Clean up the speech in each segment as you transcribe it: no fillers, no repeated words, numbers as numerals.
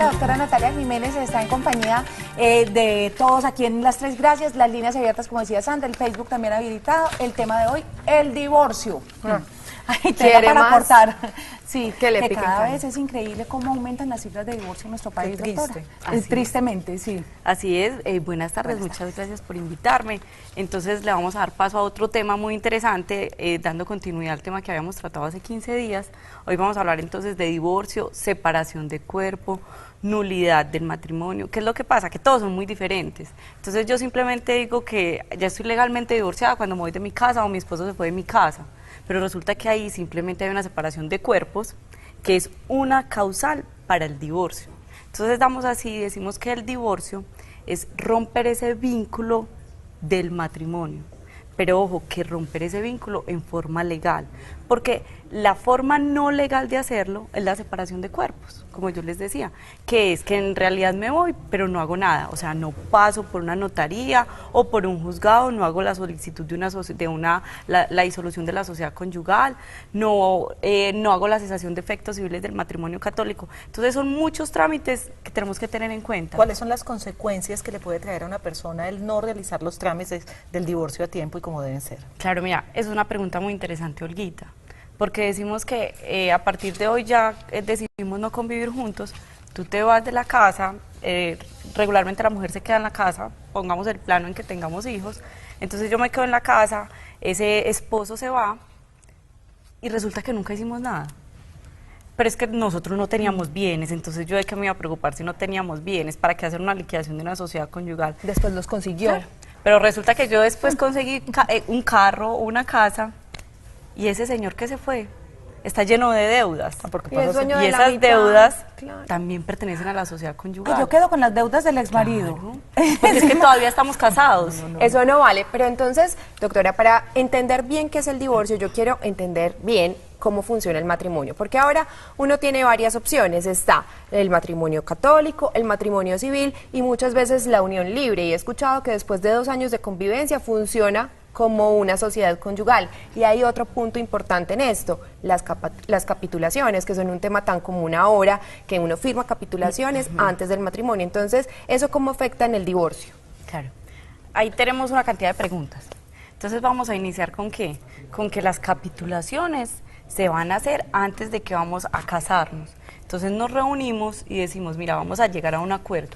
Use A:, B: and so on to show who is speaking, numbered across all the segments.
A: la doctora Natalia Jiménez, está en compañía de todos aquí en Las Tres Gracias, las líneas abiertas, como decía Sandra, el Facebook también habilitado. El tema de hoy, el divorcio. Ay, para aportar. Sí, que cada vez es increíble cómo aumentan las cifras de divorcio en nuestro país, doctora. Tristemente, sí.
B: Así es. Buenas tardes, muchas gracias por invitarme. Entonces le vamos a dar paso a otro tema muy interesante, dando continuidad al tema que habíamos tratado hace 15 días. Hoy vamos a hablar entonces de divorcio, separación de cuerpo, nulidad del matrimonio. ¿Qué es lo que pasa? Que todos son muy diferentes. Entonces yo simplemente digo que ya estoy legalmente divorciada cuando me voy de mi casa o mi esposo se fue de mi casa. Pero resulta que ahí simplemente hay una separación de cuerpos que es una causal para el divorcio. Entonces damos así, decimos que el divorcio es romper ese vínculo del matrimonio. Pero ojo, que romper ese vínculo en forma legal, porque la forma no legal de hacerlo es la separación de cuerpos, como yo les decía, que es que en realidad me voy, pero no hago nada, o sea, no paso por una notaría o por un juzgado, no hago la solicitud de la disolución de la sociedad conyugal, no hago la cesación de efectos civiles del matrimonio católico. Entonces son muchos trámites que tenemos que tener en cuenta.
C: ¿Cuáles son las consecuencias que le puede traer a una persona el no realizar los trámites del divorcio a tiempo y como deben ser?
B: Claro, mira, es una pregunta muy interesante, Olguita, porque decimos que a partir de hoy ya decidimos no convivir juntos, tú te vas de la casa, regularmente la mujer se queda en la casa, pongamos el plano en que tengamos hijos, entonces yo me quedo en la casa, ese esposo se va y resulta que nunca hicimos nada. Pero es que nosotros no teníamos bienes, entonces yo de qué me iba a preocupar si no teníamos bienes, ¿para qué hacer una liquidación de una sociedad conyugal?
A: Después los consiguió.
B: Claro. Pero resulta que yo después conseguí un carro, una casa, y ese señor que se fue está lleno de deudas.
A: Y
B: esas deudas también pertenecen a la sociedad conyugal.
A: Y yo quedo con las deudas del exmarido.
B: Claro. Porque es que todavía estamos casados.
D: Eso no vale. Pero entonces, doctora, para entender bien qué es el divorcio, yo quiero entender bien cómo funciona el matrimonio, porque ahora uno tiene varias opciones, está el matrimonio católico, el matrimonio civil y muchas veces la unión libre, y he escuchado que después de 2 años de convivencia funciona como una sociedad conyugal. Y hay otro punto importante en esto, las capitulaciones, que son un tema tan común ahora, que uno firma capitulaciones antes del matrimonio. Entonces, ¿eso cómo afecta en el divorcio?
B: Claro, ahí tenemos una cantidad de preguntas. Entonces vamos a iniciar ¿con qué? Con que las capitulaciones se van a hacer antes de que vamos a casarnos. Entonces nos reunimos y decimos, mira, vamos a llegar a un acuerdo.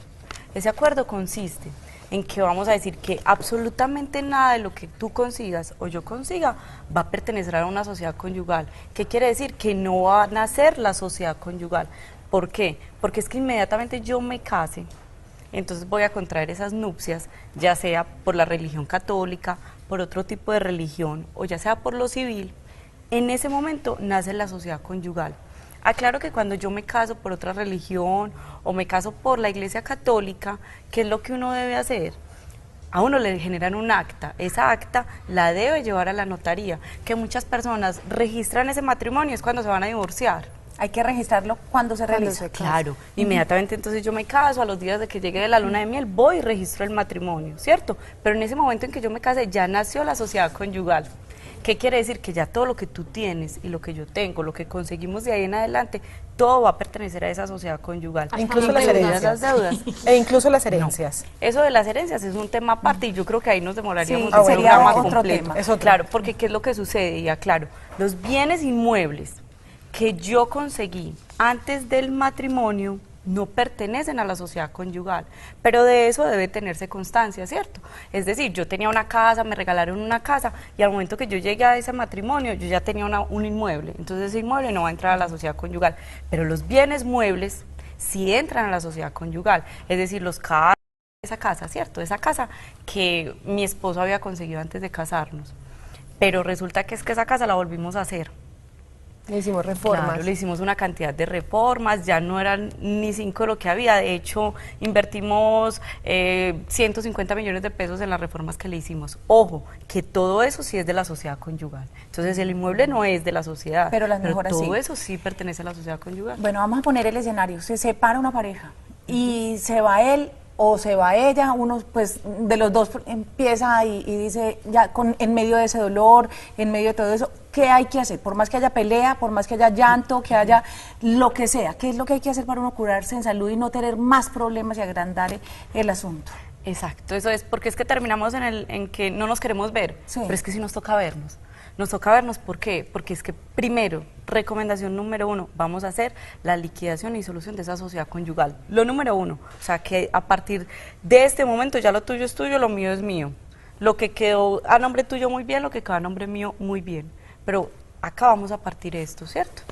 B: Ese acuerdo consiste en que vamos a decir que absolutamente nada de lo que tú consigas o yo consiga va a pertenecer a una sociedad conyugal. ¿Qué quiere decir? Que no va a nacer la sociedad conyugal. ¿Por qué? Porque es que inmediatamente yo me case, entonces voy a contraer esas nupcias, ya sea por la religión católica, por otro tipo de religión o ya sea por lo civil. En ese momento nace la sociedad conyugal. Aclaro que cuando yo me caso por otra religión o me caso por la Iglesia Católica, ¿qué es lo que uno debe hacer? A uno le generan un acta, esa acta la debe llevar a la notaría, que muchas personas registran ese matrimonio, es cuando se van a divorciar.
A: Hay que registrarlo cuando se realiza.
B: Claro, inmediatamente entonces yo me caso, a los días de que llegue de la luna de miel, voy y registro el matrimonio, ¿cierto? Pero en ese momento en que yo me case ya nació la sociedad conyugal. ¿Qué quiere decir? Que ya todo lo que tú tienes y lo que yo tengo, lo que conseguimos de ahí en adelante, todo va a pertenecer a esa sociedad conyugal.
C: Incluso las herencias.
B: Las deudas.
C: E incluso las herencias.
B: No. Eso de las herencias es un tema aparte y yo creo que ahí nos demoraríamos
A: un
B: sería
A: programa
B: otro
A: completo.
B: Tema. Claro, porque ¿qué es lo que sucede? Y aclaro, los bienes inmuebles que yo conseguí antes del matrimonio no pertenecen a la sociedad conyugal, pero de eso debe tenerse constancia, ¿cierto? Es decir, yo tenía una casa, me regalaron una casa y al momento que yo llegué a ese matrimonio yo ya tenía un inmueble, entonces ese inmueble no va a entrar a la sociedad conyugal, pero los bienes muebles sí entran a la sociedad conyugal, es decir, los carros, esa casa, ¿cierto? Esa casa que mi esposo había conseguido antes de casarnos, pero resulta que esa casa la volvimos a hacer.
D: Le hicimos reformas.
B: Claro, le hicimos una cantidad de reformas, ya no eran ni 5 lo que había, de hecho invertimos 150 millones de pesos en las reformas que le hicimos. Ojo, que todo eso sí es de la sociedad conyugal, entonces el inmueble no es de la sociedad,
A: pero las mejoras
B: todo
A: sí.
B: Eso sí pertenece a la sociedad conyugal.
A: Bueno, vamos a poner el escenario, se separa una pareja y se va él o se va ella, uno pues de los dos empieza y dice, ya en medio de ese dolor, en medio de todo eso, ¿qué hay que hacer? Por más que haya pelea, por más que haya llanto, que haya lo que sea, ¿qué es lo que hay que hacer para uno curarse en salud y no tener más problemas y agrandar el asunto?
B: Exacto, eso es porque es que terminamos en que no nos queremos ver,
A: Sí.
B: pero es que sí nos toca vernos. Nos toca vernos, ¿por qué? Porque es que primero, recomendación número 1, vamos a hacer la liquidación y solución de esa sociedad conyugal. Lo número 1, o sea que a partir de este momento ya lo tuyo es tuyo, lo mío es mío. Lo que quedó a nombre tuyo muy bien, lo que quedó a nombre mío muy bien. Pero acá vamos a partir esto, ¿cierto?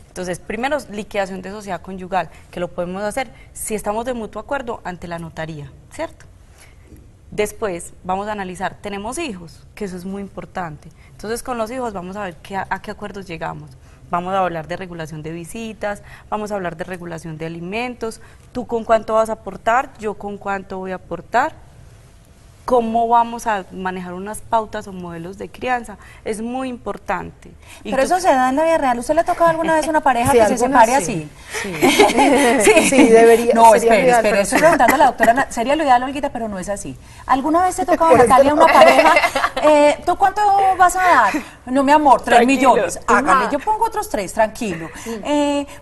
B: Entonces, primero, liquidación de sociedad conyugal, que lo podemos hacer si estamos de mutuo acuerdo ante la notaría, ¿cierto? Después vamos a analizar, ¿tenemos hijos? Que eso es muy importante. Entonces con los hijos vamos a ver a qué acuerdos llegamos. Vamos a hablar de regulación de visitas, vamos a hablar de regulación de alimentos, tú con cuánto vas a aportar, yo con cuánto voy a aportar, cómo vamos a manejar unas pautas o modelos de crianza, es muy importante.
A: Pero eso se da en la vida real. ¿Usted le ha tocado alguna vez una pareja
C: Sí,
A: que se
C: algunas
A: separe
C: sí.
A: así?
C: Sí, debería.
A: No,
C: sería
A: espere,
C: ideal,
A: espere,
C: pero
A: estoy
C: sí.
A: preguntando a la doctora, sería lo ideal, Olguita, pero no es así. ¿Alguna vez te ha tocado, Natalia, una pareja? ¿Tú cuánto vas a dar? No, mi amor, 3
B: Tranquilo.
A: millones. Hágale, yo pongo otros 3, tranquilo.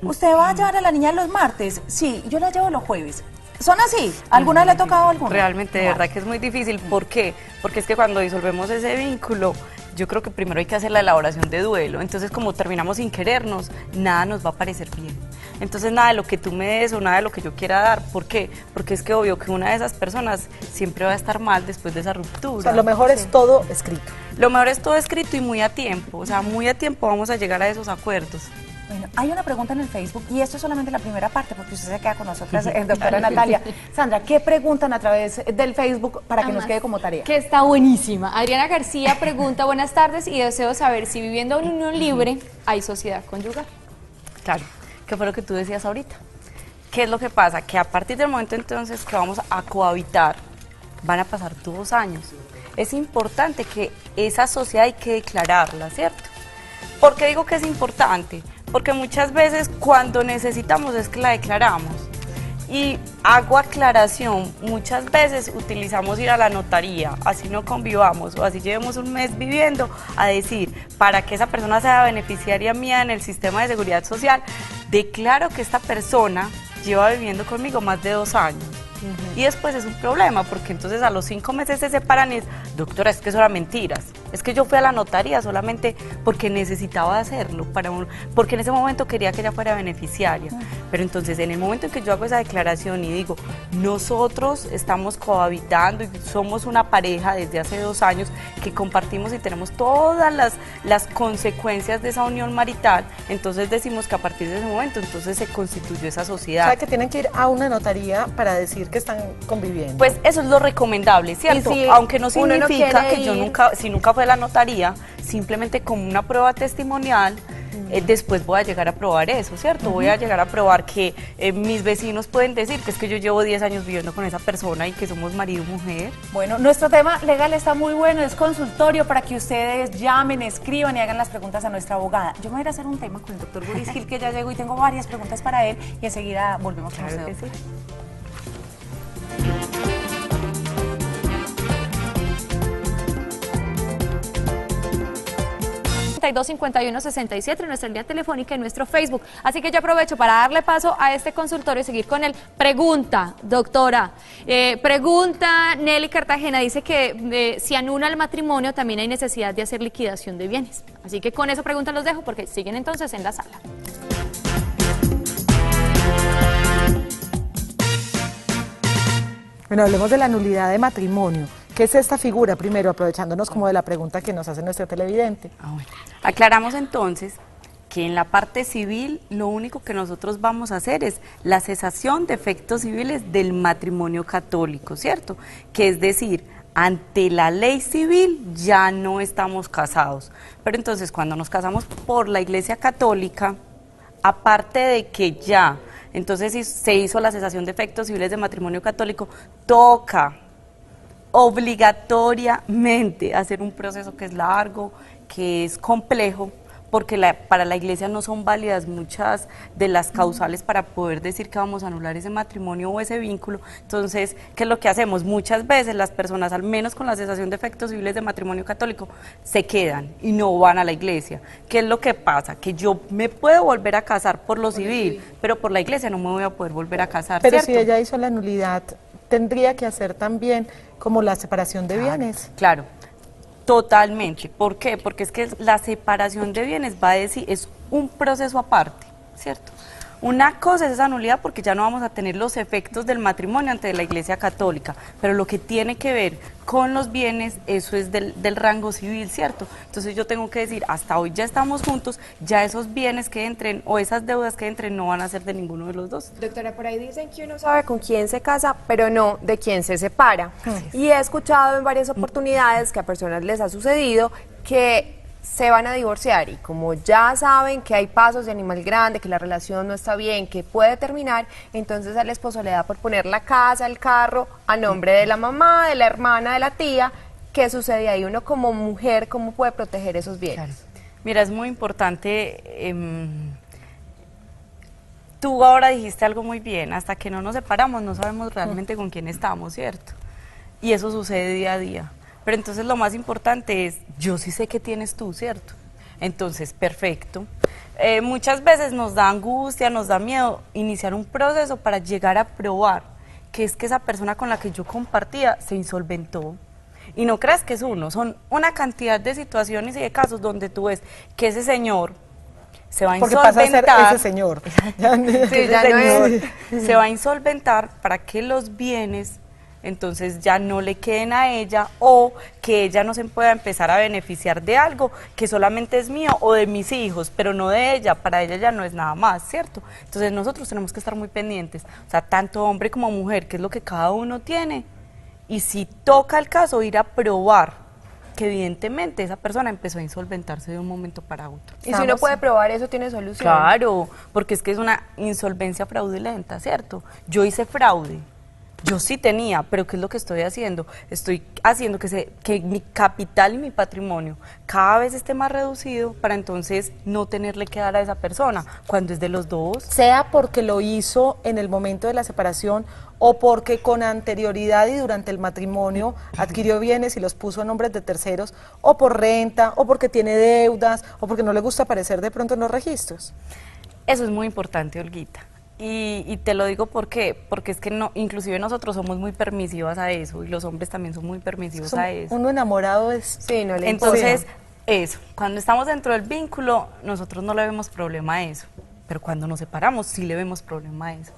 A: ¿Usted va a llevar a la niña los martes? Sí, yo la llevo los jueves. ¿Son así? ¿Alguna le ha tocado alguna?
B: Realmente, de verdad que es muy difícil. ¿Por qué? Porque es que cuando disolvemos ese vínculo, yo creo que primero hay que hacer la elaboración de duelo. Entonces, como terminamos sin querernos, nada nos va a parecer bien. Entonces, nada de lo que tú me des o nada de lo que yo quiera dar. ¿Por qué? Porque es que obvio que una de esas personas siempre va a estar mal después de esa ruptura.
C: O sea, lo mejor es todo escrito.
B: Lo mejor es todo escrito y muy a tiempo. O sea, muy a tiempo vamos a llegar a esos acuerdos.
A: Bueno, hay una pregunta en el Facebook y esto es solamente la primera parte porque usted se queda con nosotras, doctora Natalia. Sandra, ¿qué preguntan a través del Facebook para que nos quede como tarea?
E: Que está buenísima. Adriana García pregunta, buenas tardes y deseo saber si viviendo en unión libre hay sociedad conyugal.
B: Claro, ¿qué fue lo que tú decías ahorita? ¿Qué es lo que pasa? Que a partir del momento entonces que vamos a cohabitar, van a pasar 2 años. Es importante que esa sociedad hay que declararla, ¿cierto? ¿Por qué digo que es importante? Porque muchas veces cuando necesitamos es que la declaramos. Y hago aclaración, muchas veces utilizamos ir a la notaría, así no convivamos o así llevemos un mes viviendo, a decir, para que esa persona sea beneficiaria mía en el sistema de seguridad social, declaro que esta persona lleva viviendo conmigo más de 2 años. Y después es un problema, porque entonces a los 5 meses se separan y es, doctora, es que eso era mentiras. Es que yo fui a la notaría solamente porque necesitaba hacerlo, porque en ese momento quería que ella fuera beneficiaria. Pero entonces en el momento en que yo hago esa declaración y digo, nosotros estamos cohabitando y somos una pareja desde hace 2 años que compartimos y tenemos todas las consecuencias de esa unión marital, entonces decimos que a partir de ese momento entonces se constituyó esa
C: O
B: sociedad.
C: sea, que tienen que ir a una notaría para decir que están conviviendo.
B: Pues eso es lo recomendable, ¿cierto?
D: Y si
B: aunque no
D: uno no
B: significa
D: quiere
B: que yo
D: ir-
B: nunca, si nunca fue a la notaría, simplemente como una prueba testimonial, después voy a llegar a probar eso, ¿cierto? Voy a llegar a probar que mis vecinos pueden decir que es que yo llevo 10 años viviendo con esa persona y que somos marido y mujer.
A: Bueno, nuestro tema legal está muy bueno, es consultorio para que ustedes llamen, escriban y hagan las preguntas a nuestra abogada. Yo me voy a ir a hacer un tema con el doctor Boris Gil, que ya llegó y tengo varias preguntas para él y enseguida volvemos con
B: Claro
A: usted.
B: que sí.
E: 525167 en nuestra línea telefónica y nuestro Facebook. Así que yo aprovecho para darle paso a este consultorio y seguir con él. Pregunta, doctora. Pregunta Nelly Cartagena, dice que si anula el matrimonio también hay necesidad de hacer liquidación de bienes. Así que con esa pregunta los dejo porque siguen entonces en la sala.
C: Bueno, hablemos de la nulidad de matrimonio. ¿Qué es esta figura? Primero, aprovechándonos como de la pregunta que nos hace nuestro televidente.
B: Bueno. Aclaramos entonces que en la parte civil lo único que nosotros vamos a hacer es la cesación de efectos civiles del matrimonio católico, ¿cierto? Que es decir, ante la ley civil ya no estamos casados. Pero entonces cuando nos casamos por la Iglesia Católica, aparte de que ya, entonces se hizo la cesación de efectos civiles de matrimonio católico, toca obligatoriamente hacer un proceso que es largo, que es complejo, porque para la iglesia no son válidas muchas de las causales para poder decir que vamos a anular ese matrimonio o ese vínculo. Entonces, ¿qué es lo que hacemos? Muchas veces las personas, al menos con la cesación de efectos civiles de matrimonio católico, se quedan y no van a la iglesia. ¿Qué es lo que pasa? Que yo me puedo volver a casar por lo civil, pero por la iglesia no me voy a poder volver a casar,
C: Pero
B: ¿cierto?
C: si ella hizo la nulidad, tendría que hacer también como la separación de bienes.
B: Claro, totalmente. ¿Por qué? Porque es que la separación de bienes va a decir, es un proceso aparte, ¿cierto? Una cosa es esa nulidad porque ya no vamos a tener los efectos del matrimonio ante la Iglesia Católica, pero lo que tiene que ver con los bienes, eso es del rango civil, ¿cierto? Entonces yo tengo que decir, hasta hoy ya estamos juntos, ya esos bienes que entren o esas deudas que entren no van a ser de ninguno de los dos.
D: Doctora, por ahí dicen que uno sabe con quién se casa, pero no de quién se separa. Y he escuchado en varias oportunidades que a personas les ha sucedido que se van a divorciar y como ya saben que hay pasos de animal grande, que la relación no está bien, que puede terminar, entonces al esposo le da por poner la casa, el carro a nombre de la mamá, de la hermana, de la tía. ¿Qué sucede ahí? Uno como mujer, ¿cómo puede proteger esos bienes?
B: Claro. Mira, es muy importante, tú ahora dijiste algo muy bien, hasta que no nos separamos no sabemos realmente con quién estamos, ¿cierto? Y eso sucede día a día. Pero entonces lo más importante es, yo sí sé qué tienes tú, ¿cierto? Entonces, perfecto. Muchas veces nos da angustia, nos da miedo iniciar un proceso para llegar a probar que es que esa persona con la que yo compartía se insolventó. Y no creas que es uno, son una cantidad de situaciones y de casos donde tú ves que ese señor se va a
C: Porque
B: insolventar.
C: pasa a ser ese señor.
B: Sí,
D: ya no es.
B: Se va a insolventar para que los bienes entonces ya no le queden a ella o que ella no se pueda empezar a beneficiar de algo que solamente es mío o de mis hijos, pero no de ella, para ella ya no es nada más, ¿cierto? Entonces nosotros tenemos que estar muy pendientes, o sea, tanto hombre como mujer, que es lo que cada uno tiene, y si toca el caso, ir a probar que evidentemente esa persona empezó a insolventarse de un momento para otro.
D: Y si uno puede probar eso, tiene solución.
B: Claro, porque es que es una insolvencia fraudulenta, ¿cierto? Yo hice fraude. Yo sí tenía, pero ¿qué es lo que estoy haciendo? Estoy haciendo que mi capital y mi patrimonio cada vez esté más reducido para entonces no tenerle que dar a esa persona, cuando es de los dos.
C: Sea porque lo hizo en el momento de la separación o porque con anterioridad y durante el matrimonio adquirió bienes y los puso a nombres de terceros, o por renta, o porque tiene deudas, o porque no le gusta aparecer de pronto en los registros.
B: Eso es muy importante, Olguita. Y te lo digo porque es que no, inclusive nosotros somos muy permisivas a eso y los hombres también son muy permisivos a eso.
C: Uno enamorado es...
D: Sí, no le
B: Entonces, eso, cuando estamos dentro del vínculo, nosotros no le vemos problema a eso, pero cuando nos separamos sí le vemos problema a eso.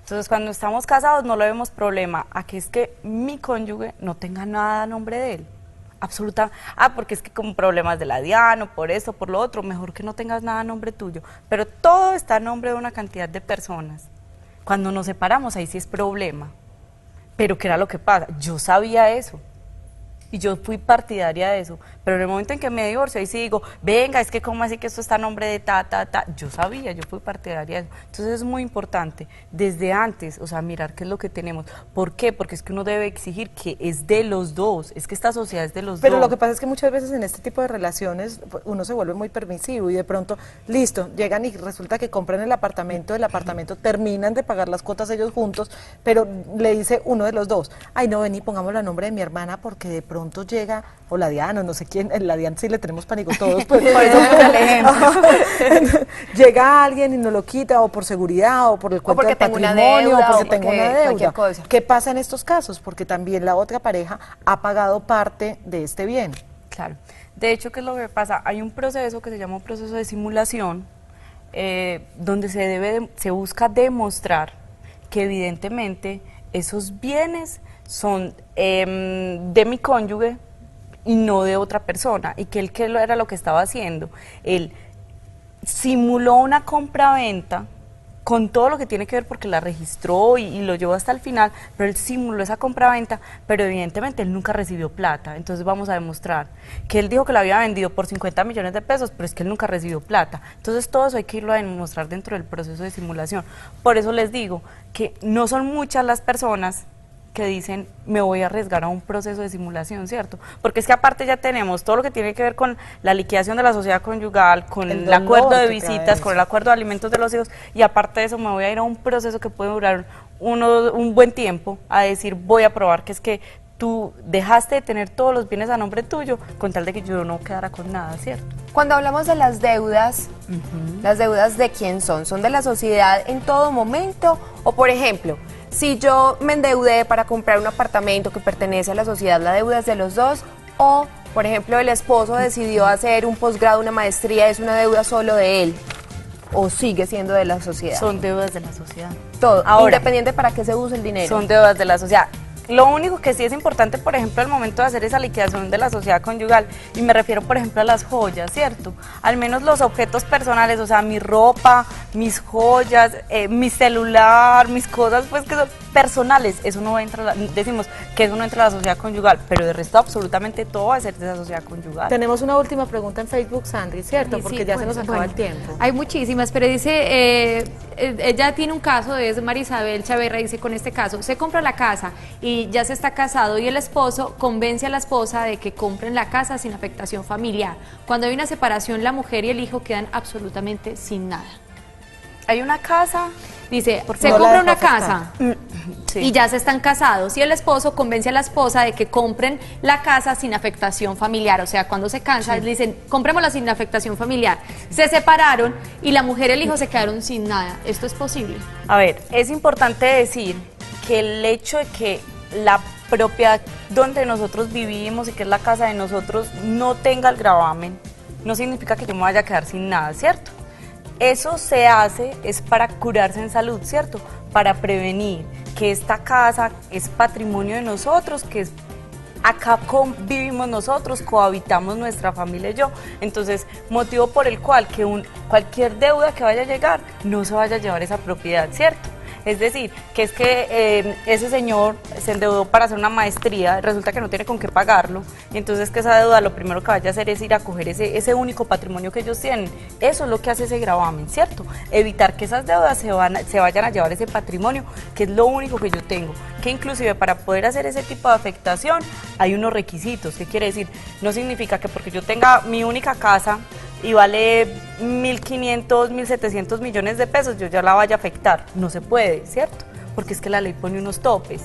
B: Entonces, cuando estamos casados no le vemos problema a que es que mi cónyuge no tenga nada a nombre de él. Absoluta, porque es que con problemas de la DIAN o por esto, por lo otro, mejor que no tengas nada a nombre tuyo, pero todo está a nombre de una cantidad de personas. Cuando nos separamos ahí sí es problema, pero ¿qué era lo que pasa? Yo sabía eso y yo fui partidaria de eso, pero en el momento en que me divorcio ahí sí digo, venga, es que cómo así que esto está a nombre de yo sabía, yo fui partidaria de eso. Entonces es muy importante desde antes, o sea, mirar qué es lo que tenemos. ¿Por qué? Porque es que uno debe exigir que es de los dos, es que esta sociedad es de los dos.
C: Pero lo que pasa es que muchas veces en este tipo de relaciones uno se vuelve muy permisivo y de pronto, listo, llegan y resulta que compran el apartamento terminan de pagar las cuotas ellos juntos, pero le dice uno de los dos, ay no, vení, pongámoslo a nombre de mi hermana porque de pronto llega, o la Diana, no sé quién, la Diana sí le tenemos pánico todos, pues,
B: por eso es el ejemplo.
C: Llega alguien y nos lo quita, o por seguridad, o por el cuento
D: porque
C: del
D: tengo una
C: patrimonio,
D: deuda,
C: o
D: o
C: porque tengo
D: porque
C: una
D: cualquier
C: deuda.
D: cosa.
C: ¿Qué pasa en estos casos? Porque también la otra pareja ha pagado parte de este bien.
B: Claro. De hecho, ¿qué es lo que pasa? Hay un proceso que se llama un proceso de simulación, donde se busca demostrar que evidentemente esos bienes son de mi cónyuge y no de otra persona, y que él era lo que estaba haciendo. Él simuló una compra-venta con todo lo que tiene que ver porque la registró y lo llevó hasta el final, pero él simuló esa compra-venta, pero evidentemente él nunca recibió plata. Entonces vamos a demostrar que él dijo que la había vendido por 50 millones de pesos, pero es que él nunca recibió plata. Entonces todo eso hay que irlo a demostrar dentro del proceso de simulación. Por eso les digo que no son muchas las personas que dicen, me voy a arriesgar a un proceso de simulación, ¿cierto? Porque es que aparte ya tenemos todo lo que tiene que ver con la liquidación de la sociedad conyugal, con el acuerdo de visitas, con el acuerdo de alimentos de los hijos, y aparte de eso me voy a ir a un proceso que puede durar un buen tiempo, a decir, voy a probar que es que tú dejaste de tener todos los bienes a nombre tuyo con tal de que yo no quedara con nada, ¿cierto?
D: Cuando hablamos de las deudas, ¿las deudas de quién son? ¿Son de la sociedad en todo momento? O por ejemplo, si yo me endeudé para comprar un apartamento que pertenece a la sociedad, ¿la deuda es de los dos? O, por ejemplo, el esposo decidió hacer un posgrado, una maestría, ¿es una deuda solo de él? ¿O sigue siendo de la sociedad?
B: Son deudas de la sociedad.
D: Todo,
B: Ahora,
D: independiente para qué se use el dinero.
B: Son deudas de la sociedad. Lo único que sí es importante, por ejemplo, al momento de hacer esa liquidación de la sociedad conyugal, y me refiero, por ejemplo, a las joyas, ¿cierto? Al menos los objetos personales, o sea, mi ropa, mis joyas, mi celular, mis cosas, pues que son personales, eso no entra, decimos que eso no entra a la sociedad conyugal, pero de resto absolutamente todo va a ser de esa sociedad conyugal.
C: Tenemos una última pregunta en Facebook, Sandri, ¿cierto?
E: Sí,
C: Porque
E: sí,
C: ya
E: pues,
C: se nos acaba
E: bueno,
C: el tiempo.
E: Hay muchísimas, pero dice, ella tiene un caso, es Marisabel Chaverra, dice, con este caso, se compra la casa y ya se está casado y el esposo convence a la esposa de que compren la casa sin afectación familiar. Cuando hay una separación, la mujer y el hijo quedan absolutamente sin nada.
B: Hay una casa,
E: Dice,
C: Porque
E: se
C: no la
E: compra
C: dejó
E: una
C: afectar.
E: casa
B: sí.
E: y ya se están casados y el esposo convence a la esposa de que compren la casa sin afectación familiar. O sea, cuando se cansan, le dicen, comprémosla sin afectación familiar. Se separaron y la mujer y el hijo se quedaron sin nada. ¿Esto es posible?
B: A ver, es importante decir que el hecho de que la propiedad donde nosotros vivimos y que es la casa de nosotros no tenga el gravamen, no significa que yo me vaya a quedar sin nada, ¿cierto? Eso se hace es para curarse en salud, ¿cierto? Para prevenir que esta casa es patrimonio de nosotros, que es acá vivimos nosotros, cohabitamos nuestra familia y yo. Entonces, motivo por el cual que cualquier deuda que vaya a llegar no se vaya a llevar esa propiedad, ¿cierto? Es decir, que es que ese señor se endeudó para hacer una maestría, resulta que no tiene con qué pagarlo, y entonces que esa deuda lo primero que vaya a hacer es ir a coger ese único patrimonio que ellos tienen. Eso es lo que hace ese gravamen, ¿cierto? Evitar que esas deudas se vayan a llevar ese patrimonio, que es lo único que yo tengo. Que inclusive para poder hacer ese tipo de afectación hay unos requisitos. ¿Qué quiere decir? No significa que porque yo tenga mi única casa y vale 1.500, 1.700 millones de pesos, yo ya la vaya a afectar. No se puede, ¿cierto? Porque es que la ley pone unos topes.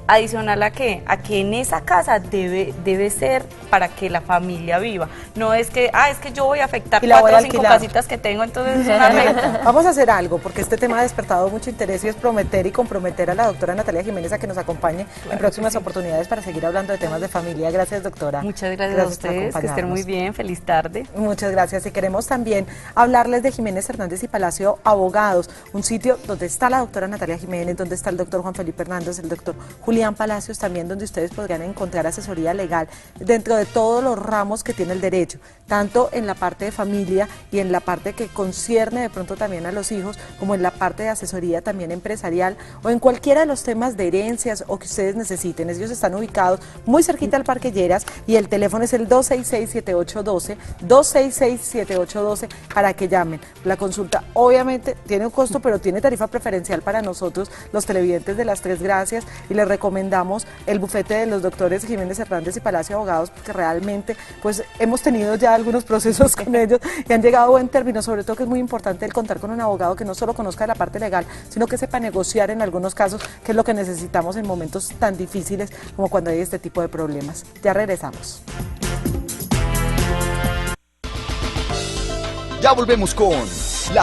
B: Adicional a que en esa casa debe ser para que la familia viva. No es que, es que yo voy a afectar
C: Y la voy
B: 4
C: a
B: o 5
C: alquilar.
B: casitas que tengo, entonces es una renta.
C: Vamos a hacer algo, porque este tema ha despertado mucho interés y es prometer y comprometer a la doctora Natalia Jiménez a que nos acompañe en próximas oportunidades para seguir hablando de temas de familia. Gracias, doctora.
B: Muchas gracias a
C: por
B: ustedes, que estén
C: acompañarnos.
B: muy bien, feliz tarde.
C: Muchas gracias. Y queremos también hablarles de Jiménez Hernández y Palacio Abogados, un sitio donde está la doctora Natalia Jiménez, donde está el doctor Juan Felipe Hernández, el doctor Julián Palacios, también donde ustedes podrán encontrar asesoría legal dentro de todos los ramos que tiene el derecho, tanto en la parte de familia y en la parte que concierne de pronto también a los hijos, como en la parte de asesoría también empresarial o en cualquiera de los temas de herencias o que ustedes necesiten. Ellos están ubicados muy cerquita al Parque Lleras y el teléfono es el 266-7812, 266-7812 para que llamen. La consulta obviamente tiene un costo, pero tiene tarifa preferencial para nosotros, los televidentes de las Tres Gracias, y les recomendamos el bufete de los doctores Jiménez Hernández y Palacio Abogados, porque realmente pues hemos tenido ya algunos procesos con ellos y han llegado a buen término, sobre todo que es muy importante el contar con un abogado que no solo conozca la parte legal, sino que sepa negociar en algunos casos, que es lo que necesitamos en momentos tan difíciles como cuando hay este tipo de problemas. Ya regresamos.
F: Ya volvemos con las